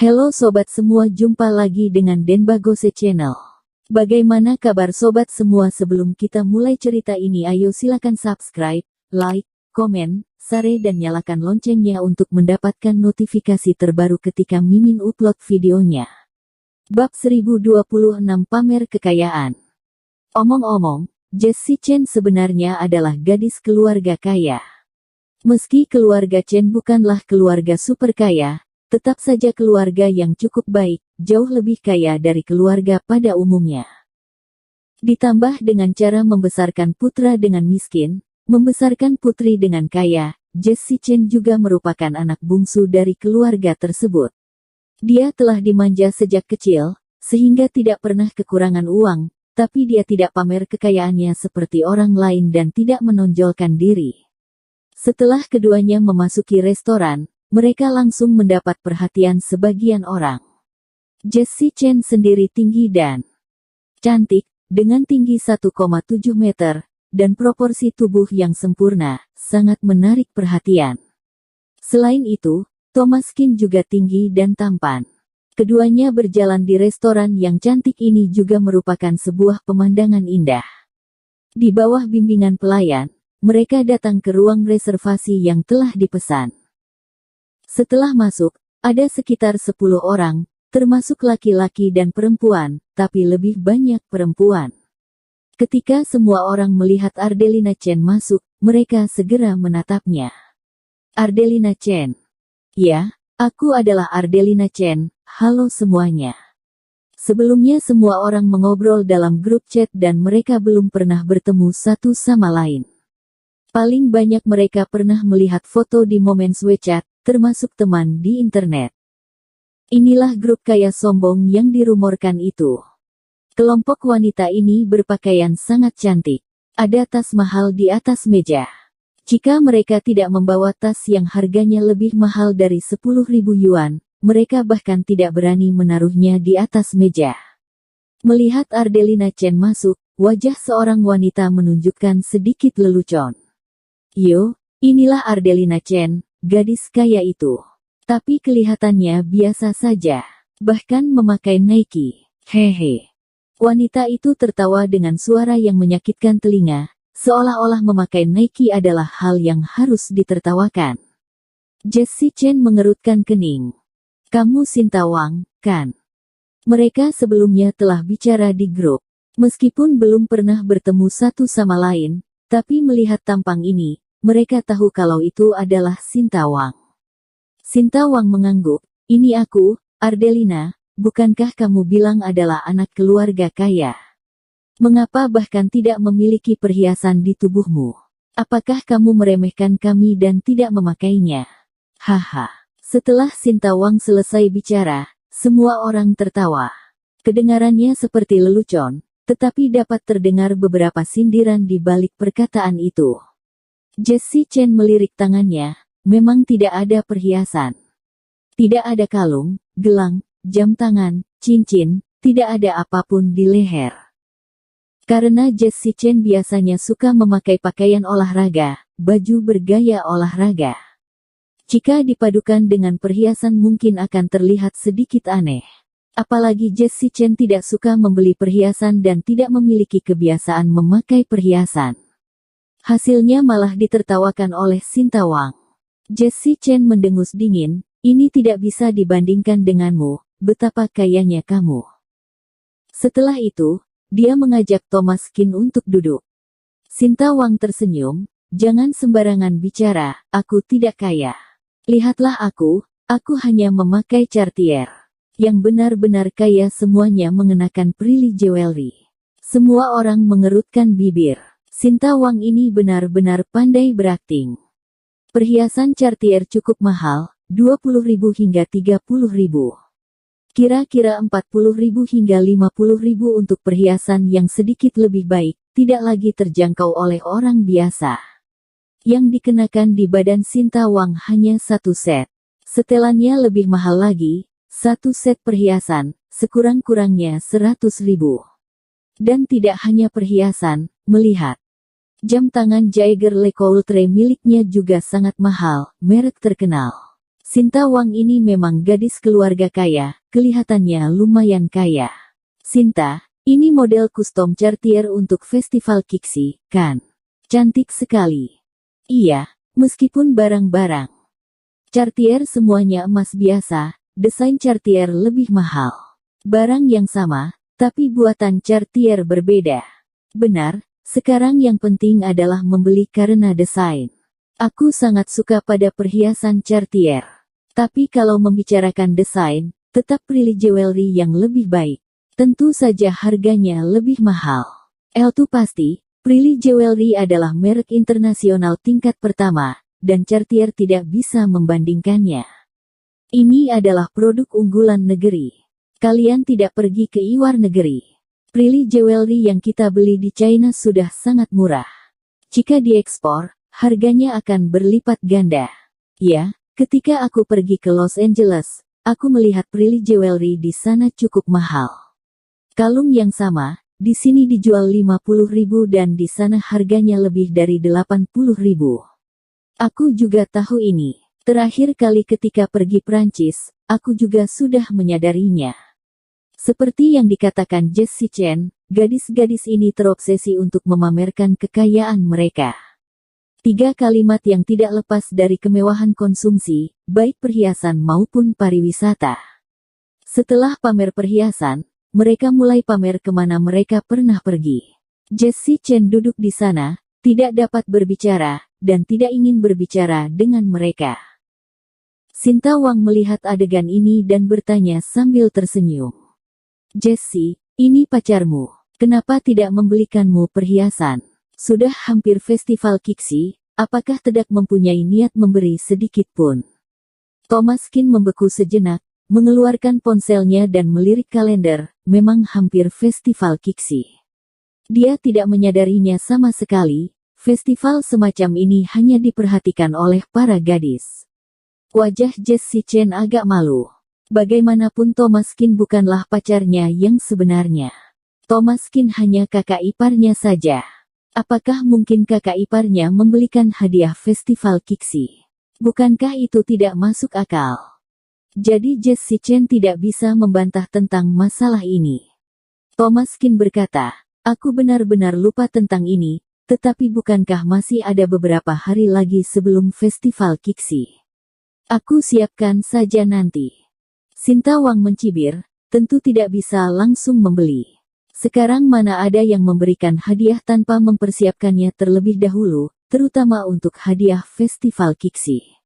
Halo sobat semua, jumpa lagi dengan Denbagose Channel. Bagaimana kabar sobat semua? Sebelum kita mulai cerita ini, ayo silakan subscribe, like, komen, share dan nyalakan loncengnya untuk mendapatkan notifikasi terbaru ketika Mimin upload videonya. Bab 1026 Pamer Kekayaan. Omong-omong, Jessie Chen sebenarnya adalah gadis keluarga kaya. Meski keluarga Chen bukanlah keluarga super kaya, tetap saja keluarga yang cukup baik, jauh lebih kaya dari keluarga pada umumnya. Ditambah dengan cara membesarkan putra dengan miskin, membesarkan putri dengan kaya, Jessie Chen juga merupakan anak bungsu dari keluarga tersebut. Dia telah dimanja sejak kecil, sehingga tidak pernah kekurangan uang, tapi dia tidak pamer kekayaannya seperti orang lain dan tidak menonjolkan diri. Setelah keduanya memasuki restoran, mereka langsung mendapat perhatian sebagian orang. Jessie Chen sendiri tinggi dan cantik, dengan tinggi 1,7 meter, dan proporsi tubuh yang sempurna, sangat menarik perhatian. Selain itu, Thomas Kin juga tinggi dan tampan. Keduanya berjalan di restoran yang cantik ini juga merupakan sebuah pemandangan indah. Di bawah bimbingan pelayan, mereka datang ke ruang reservasi yang telah dipesan. Setelah masuk, ada sekitar 10 orang, termasuk laki-laki dan perempuan, tapi lebih banyak perempuan. Ketika semua orang melihat Ardelina Chen masuk, mereka segera menatapnya. Ardelina Chen. Ya, aku adalah Ardelina Chen, halo semuanya. Sebelumnya semua orang mengobrol dalam grup chat dan mereka belum pernah bertemu satu sama lain. Paling banyak mereka pernah melihat foto di momen WeChat, termasuk teman di internet. Inilah grup kaya sombong yang dirumorkan itu. Kelompok wanita ini berpakaian sangat cantik. Ada tas mahal di atas meja. Jika mereka tidak membawa tas yang harganya lebih mahal dari 10.000 yuan, mereka bahkan tidak berani menaruhnya di atas meja. Melihat Ardelina Chen masuk, wajah seorang wanita menunjukkan sedikit lelucon. Yo, inilah Ardelina Chen, gadis kaya itu. Tapi kelihatannya biasa saja. Bahkan memakai Nike. Hehe. Wanita itu tertawa dengan suara yang menyakitkan telinga, seolah-olah memakai Nike adalah hal yang harus ditertawakan. Jessie Chen mengerutkan kening. Kamu Sinta Wang, kan? Mereka sebelumnya telah bicara di grup. Meskipun belum pernah bertemu satu sama lain, tapi melihat tampang ini, mereka tahu kalau itu adalah Sinta Wang. Sinta Wang mengangguk, ini aku, Ardelina, bukankah kamu bilang adalah anak keluarga kaya? Mengapa bahkan tidak memiliki perhiasan di tubuhmu? Apakah kamu meremehkan kami dan tidak memakainya? Haha. Setelah Sinta Wang selesai bicara, semua orang tertawa. Kedengarannya seperti lelucon, tetapi dapat terdengar beberapa sindiran di balik perkataan itu. Jessie Chen melirik tangannya, memang tidak ada perhiasan. Tidak ada kalung, gelang, jam tangan, cincin, tidak ada apapun di leher. Karena Jessie Chen biasanya suka memakai pakaian olahraga, baju bergaya olahraga. Jika dipadukan dengan perhiasan mungkin akan terlihat sedikit aneh. Apalagi Jessie Chen tidak suka membeli perhiasan dan tidak memiliki kebiasaan memakai perhiasan. Hasilnya malah ditertawakan oleh Sinta Wang. Jessie Chen mendengus dingin, ini tidak bisa dibandingkan denganmu, betapa kayanya kamu. Setelah itu, dia mengajak Thomas Kin untuk duduk. Sinta Wang tersenyum, jangan sembarangan bicara, aku tidak kaya. Lihatlah aku hanya memakai Cartier. Yang benar-benar kaya semuanya mengenakan Prilly Jewelry. Semua orang mengerutkan bibir. Sinta Wang ini benar-benar pandai berakting. Perhiasan Cartier cukup mahal, 20.000 hingga 30.000. Kira-kira 40.000 hingga 50.000 untuk perhiasan yang sedikit lebih baik, tidak lagi terjangkau oleh orang biasa. Yang dikenakan di badan Sinta Wang hanya satu set. Setelannya lebih mahal lagi, satu set perhiasan, sekurang-kurangnya 100.000. Dan tidak hanya perhiasan, melihat jam tangan Jaeger LeCoultre miliknya juga sangat mahal, merek terkenal. Sinta Wang ini memang gadis keluarga kaya, kelihatannya lumayan kaya. Sinta, ini model custom Cartier untuk festival Kixi, kan? Cantik sekali. Iya, meskipun barang-barang Cartier semuanya emas biasa, desain Cartier lebih mahal. Barang yang sama, tapi buatan Cartier berbeda. Benar, sekarang yang penting adalah membeli karena desain. Aku sangat suka pada perhiasan Cartier. Tapi kalau membicarakan desain, tetap Prilly Jewelry yang lebih baik. Tentu saja harganya lebih mahal. Itu pasti, Prilly Jewelry adalah merek internasional tingkat pertama, dan Cartier tidak bisa membandingkannya. Ini adalah produk unggulan negeri. Kalian tidak pergi ke luar negeri. Prilly Jewelry yang kita beli di China sudah sangat murah. Jika diekspor, harganya akan berlipat ganda. Ya, ketika aku pergi ke Los Angeles, aku melihat Prilly Jewelry di sana cukup mahal. Kalung yang sama, di sini dijual 50.000 dan di sana harganya lebih dari 80.000. Aku juga tahu ini. Terakhir kali ketika pergi Prancis, aku juga sudah menyadarinya. Seperti yang dikatakan Jessie Chen, gadis-gadis ini terobsesi untuk memamerkan kekayaan mereka. 3 kalimat yang tidak lepas dari kemewahan konsumsi, baik perhiasan maupun pariwisata. Setelah pamer perhiasan, mereka mulai pamer kemana mereka pernah pergi. Jessie Chen duduk di sana, tidak dapat berbicara, dan tidak ingin berbicara dengan mereka. Sinta Wang melihat adegan ini dan bertanya sambil tersenyum. Jessie, ini pacarmu. Kenapa tidak membelikanmu perhiasan? Sudah hampir festival Kixi, apakah tidak mempunyai niat memberi sedikit pun? Thomas Kin membeku sejenak, mengeluarkan ponselnya dan melirik kalender, memang hampir festival Kixi. Dia tidak menyadarinya sama sekali, festival semacam ini hanya diperhatikan oleh para gadis. Wajah Jessie Chen agak malu. Bagaimanapun Thomas Kin bukanlah pacarnya yang sebenarnya. Thomas Kin hanya kakak iparnya saja. Apakah mungkin kakak iparnya membelikan hadiah festival Kixi? Bukankah itu tidak masuk akal? Jadi Jessie Chen tidak bisa membantah tentang masalah ini. Thomas Kin berkata, aku benar-benar lupa tentang ini, tetapi bukankah masih ada beberapa hari lagi sebelum festival Kixi? Aku siapkan saja nanti. Sinta Wang mencibir, tentu tidak bisa langsung membeli. Sekarang mana ada yang memberikan hadiah tanpa mempersiapkannya terlebih dahulu, terutama untuk hadiah festival Kixi.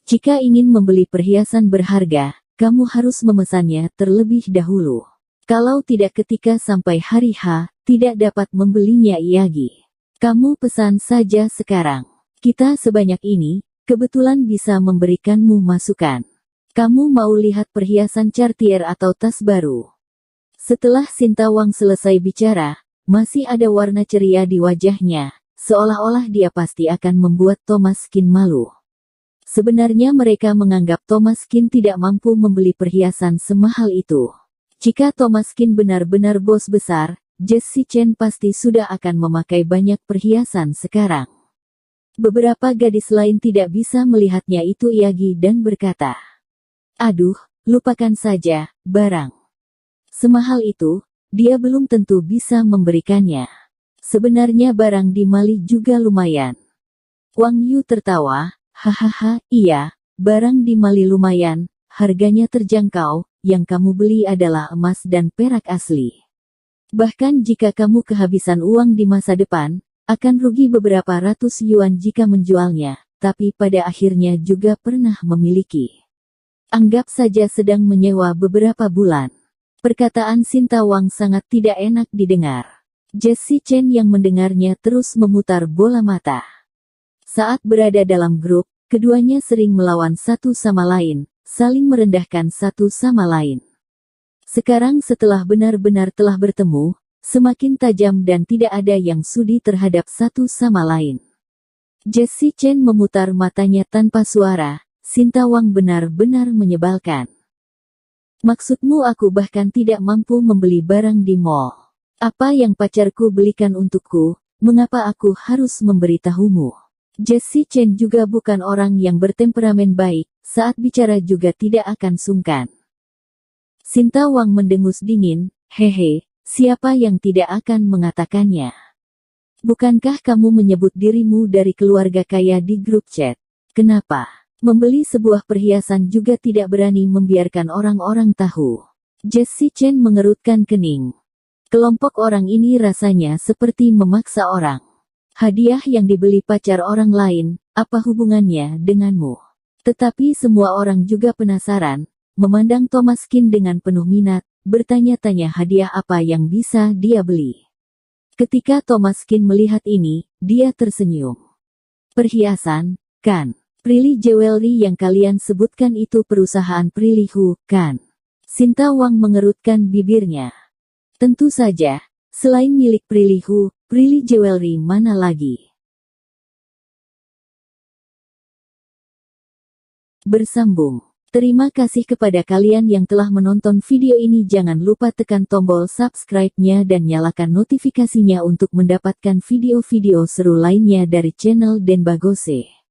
Jika ingin membeli perhiasan berharga, kamu harus memesannya terlebih dahulu. Kalau tidak ketika sampai hari H, tidak dapat membelinya lagi. Kamu pesan saja sekarang. Kita sebanyak ini, kebetulan bisa memberikanmu masukan. Kamu mau lihat perhiasan Cartier atau tas baru? Setelah Sinta Wang selesai bicara, masih ada warna ceria di wajahnya, seolah-olah dia pasti akan membuat Thomas Kin malu. Sebenarnya mereka menganggap Thomas Kin tidak mampu membeli perhiasan semahal itu. Jika Thomas Kin benar-benar bos besar, Jessie Chen pasti sudah akan memakai banyak perhiasan sekarang. Beberapa gadis lain tidak bisa melihatnya itu lagi dan berkata, aduh, lupakan saja, barang semahal itu, dia belum tentu bisa memberikannya. Sebenarnya barang di Mali juga lumayan. Wang Yu tertawa, hahaha, iya, barang di Mali lumayan, harganya terjangkau, yang kamu beli adalah emas dan perak asli. Bahkan jika kamu kehabisan uang di masa depan, akan rugi beberapa ratus yuan jika menjualnya, tapi pada akhirnya juga pernah memiliki. Anggap saja sedang menyewa beberapa bulan. Perkataan Sinta Wang sangat tidak enak didengar. Jessie Chen yang mendengarnya terus memutar bola mata. Saat berada dalam grup, keduanya sering melawan satu sama lain, saling merendahkan satu sama lain. Sekarang setelah benar-benar telah bertemu, semakin tajam dan tidak ada yang sudi terhadap satu sama lain. Jessie Chen memutar matanya tanpa suara. Sinta Wang benar-benar menyebalkan. Maksudmu aku bahkan tidak mampu membeli barang di mall. Apa yang pacarku belikan untukku, mengapa aku harus memberitahumu? Jessie Chen juga bukan orang yang bertemperamen baik, saat bicara juga tidak akan sungkan. Sinta Wang mendengus dingin, hehe, siapa yang tidak akan mengatakannya? Bukankah kamu menyebut dirimu dari keluarga kaya di grup chat? Kenapa? Membeli sebuah perhiasan juga tidak berani membiarkan orang-orang tahu. Jessie Chen mengerutkan kening. Kelompok orang ini rasanya seperti memaksa orang. Hadiah yang dibeli pacar orang lain, apa hubungannya denganmu? Tetapi semua orang juga penasaran, memandang Thomas Kin dengan penuh minat, bertanya-tanya hadiah apa yang bisa dia beli. Ketika Thomas Kin melihat ini, dia tersenyum. Perhiasan, kan? Prilly Jewelry yang kalian sebutkan itu perusahaan Prilly Hu, kan? Sinta Wang mengerutkan bibirnya. Tentu saja, selain milik Prilly Hu, Prilly Jewelry mana lagi? Bersambung. Terima kasih kepada kalian yang telah menonton video ini. Jangan lupa tekan tombol subscribe-nya dan nyalakan notifikasinya untuk mendapatkan video-video seru lainnya dari channel Denbagose.